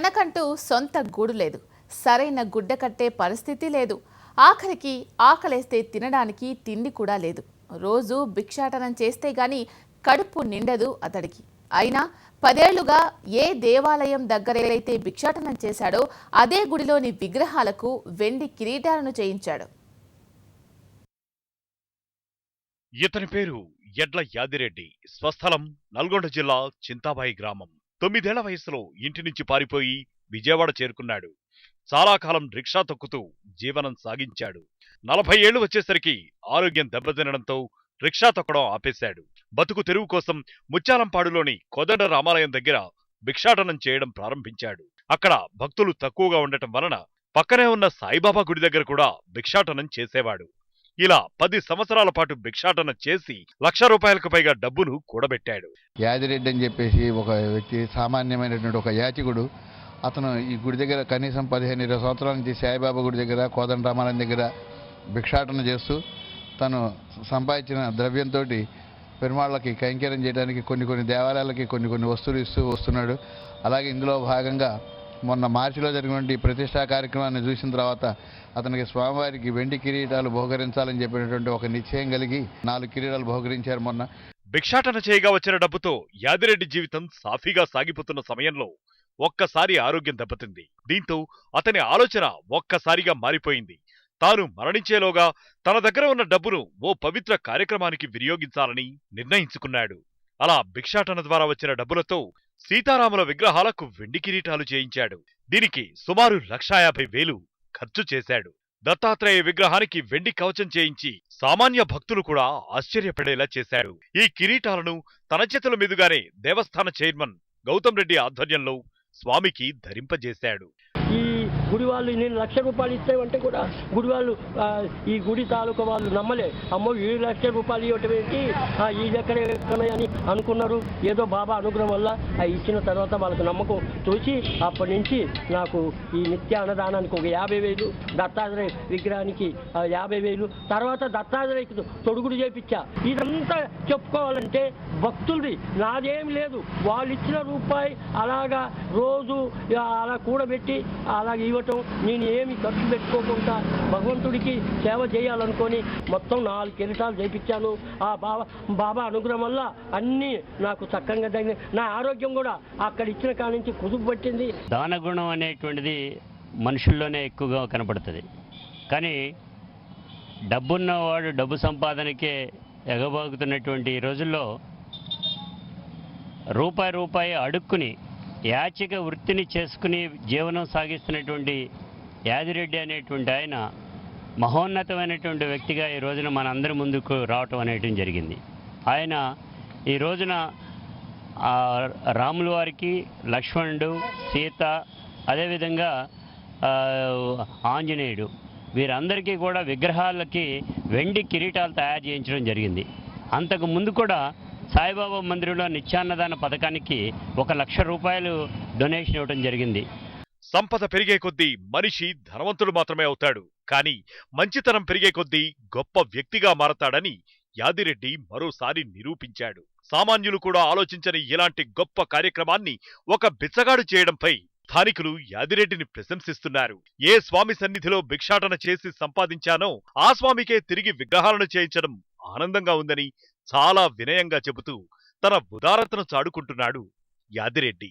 తనకంటూ సొంత గూడు లేదు, సరైన గుడ్డ కట్టే పరిస్థితి లేదు, ఆఖరికి ఆకలేస్తే తినడానికి తిండి కూడా లేదు. రోజు భిక్షాటనం చేస్తే గాని కడుపు నిండదు అతడికి. అయినా 10 ఏళ్లుగా ఏ దేవాలయం దగ్గరైతే భిక్షాటనం చేశాడో అదే గుడిలోని విగ్రహాలకు వెండి కిరీటాలను చేయించాడు. ఇతని పేరు ఎడ్ల యాదిరెడ్డి. స్వస్థలం నల్గొండ జిల్లా చింతాబాయి గ్రామం. 9 ఏళ్ల వయసులో ఇంటి నుంచి పారిపోయి విజయవాడ చేరుకున్నాడు. చాలా కాలం రిక్షా తొక్కుతూ జీవనం సాగించాడు. 40 ఏళ్లు వచ్చేసరికి ఆరోగ్యం దెబ్బతినడంతో రిక్షా తొక్కడం ఆపేశాడు. బతుకు తెరువు కోసం ముత్యాలంపాడులోని కోదండ రామాలయం దగ్గర భిక్షాటనం చేయడం ప్రారంభించాడు. అక్కడ భక్తులు తక్కువగా ఉండటం వలన పక్కనే ఉన్న సాయిబాబా గుడి దగ్గర కూడా భిక్షాటనం చేసేవాడు. ఇలా 10 సంవత్సరాల పాటు భిక్షాటన చేసి ₹1,00,000కు పైగా డబ్బును కూడబెట్టాడు. యాదిరెడ్డి అని చెప్పేసి ఒక వ్యక్తి, సామాన్యమైనటువంటి ఒక యాచకుడు. అతను ఈ గుడి దగ్గర కనీసం 15-20 సంవత్సరాల నుంచి సాయిబాబా గుడి దగ్గర, కోదండ రామాలయం దగ్గర భిక్షాటన చేస్తూ తను సంపాదించిన ద్రవ్యంతో పెరుమాళ్ళకి కైంకర్యం చేయడానికి కొన్ని దేవాలయాలకి కొన్ని వస్తువులు ఇస్తూ వస్తున్నాడు. అలాగే ఇందులో భాగంగా మొన్న మార్చిలో జరిగినటువంటి ప్రతిష్టా కార్యక్రమాన్ని చూసిన తర్వాత అతనికి స్వామివారికి వెండి కిరీటాలు బహుకరించాలని చెప్పినటువంటి ఒక నిశ్చయం కలిగి 4 కిరీటాలు బహుకరించారు మొన్న. భిక్షాటన చేయగా వచ్చిన డబ్బుతో యాదిరెడ్డి జీవితం సాఫీగా సాగిపోతున్న సమయంలో ఒక్కసారి ఆరోగ్యం దెబ్బతింది. దీంతో అతని ఆలోచన ఒక్కసారిగా మారిపోయింది. తాను మరణించేలోగా తన దగ్గర ఉన్న డబ్బును ఓ పవిత్ర కార్యక్రమానికి వినియోగించాలని నిర్ణయించుకున్నాడు. అలా భిక్షాటన ద్వారా వచ్చిన డబ్బులతో సీతారాముల విగ్రహాలకు వెండి కిరీటాలు చేయించాడు. దీనికి సుమారు ₹1,50,000 ఖర్చు చేశాడు. దత్తాత్రేయ విగ్రహానికి వెండి కవచం చేయించి సామాన్య భక్తులు కూడా ఆశ్చర్యపడేలా చేశాడు. ఈ కిరీటాలను తన చేతుల మీదుగానే దేవస్థాన చైర్మన్ గౌతమ్ రెడ్డి ఆధ్వర్యంలో స్వామికి ధరింపజేశాడు. ఈ గుడి వాళ్ళు నేను ₹1,00,000 ఇస్తామంటే కూడా గుడి వాళ్ళు ఈ గుడి తాలూకా వాళ్ళు నమ్మలే. అమ్మో ₹1,00,000 ఇవ్వటం ఏంటి, ఈ దగ్గర అని అనుకున్నారు. ఏదో బాబా అనుగ్రహం వల్ల ఇచ్చిన తర్వాత వాళ్ళకు నమ్మకం చూసి అప్పటి నుంచి నాకు ఈ నిత్య అన్నదానానికి ఒక 50,000, దత్తాత్రేయ విగ్రహానికి 50,000, తర్వాత దత్తాత్రేయకి తొడుగుడు చేపించా. ఇదంతా చెప్పుకోవాలంటే భక్తులది, నాదేం లేదు. వాళ్ళు ఇచ్చిన రూపాయి అలాగా రోజు అలా కూడబెట్టి అలాగే ఇవ్వటం, నేను ఏమి ఖర్చు పెట్టుకోకుండా భగవంతుడికి సేవ చేయాలనుకొని మొత్తం 4 కిరీటాలు చేయించాను. ఆ బాబా అనుగ్రహం వల్ల అన్నీ నాకు చక్కగా తగిన, నా ఆరోగ్యం కూడా అక్కడ ఇచ్చిన కాడి నుంచి కుదుపు పట్టింది. దానగుణం అనేటువంటిది మనుషుల్లోనే ఎక్కువగా కనపడుతుంది. కానీ డబ్బున్నవాడు డబ్బు సంపాదనకే ఎగబాగుతున్నటువంటి ఈ రోజుల్లో రూపాయి అడుక్కుని యాచిక వృత్తిని చేసుకుని జీవనం సాగిస్తున్నటువంటి యాదిరెడ్డి అనేటువంటి ఆయన మహోన్నతమైనటువంటి వ్యక్తిగా ఈ రోజున మనందరి ముందుకు రావటం అనేటువంటి జరిగింది. ఆయన ఈ రోజున రాముల వారికి, లక్ష్మణుడు, సీత, అదేవిధంగా ఆంజనేయుడు, వీరందరికీ కూడా విగ్రహాలకి వెండి కిరీటాలు తయారు చేయించడం జరిగింది. అంతకు ముందు కూడా సాయిబాబా మందిరంలో నిత్యాన్నదాన పథకానికి ₹1,00,000 డొనేషన్ ఇవ్వడం జరిగింది. సంపద పెరిగే కొద్దీ మనిషి ధనవంతుడు మాత్రమే అవుతాడు, కానీ మంచితనం పెరిగే కొద్దీ గొప్ప వ్యక్తిగా మారతాడని యాదిరెడ్డి మరోసారి నిరూపించాడు. సామాన్యులు కూడా ఆలోచించని ఇలాంటి గొప్ప కార్యక్రమాన్ని ఒక బిచ్చగాడు చేయడంపై స్థానికులు యాదిరెడ్డిని ప్రశంసిస్తున్నారు. ఏ స్వామి సన్నిధిలో భిక్షాటన చేసి సంపాదించానో ఆ స్వామికే తిరిగి విగ్రహాలను చేయించడం ఆనందంగా ఉందని చాలా వినయంగా చెబుతూ తన ఉదారతను చాడుకుంటున్నాడు యాదిరెడ్డి.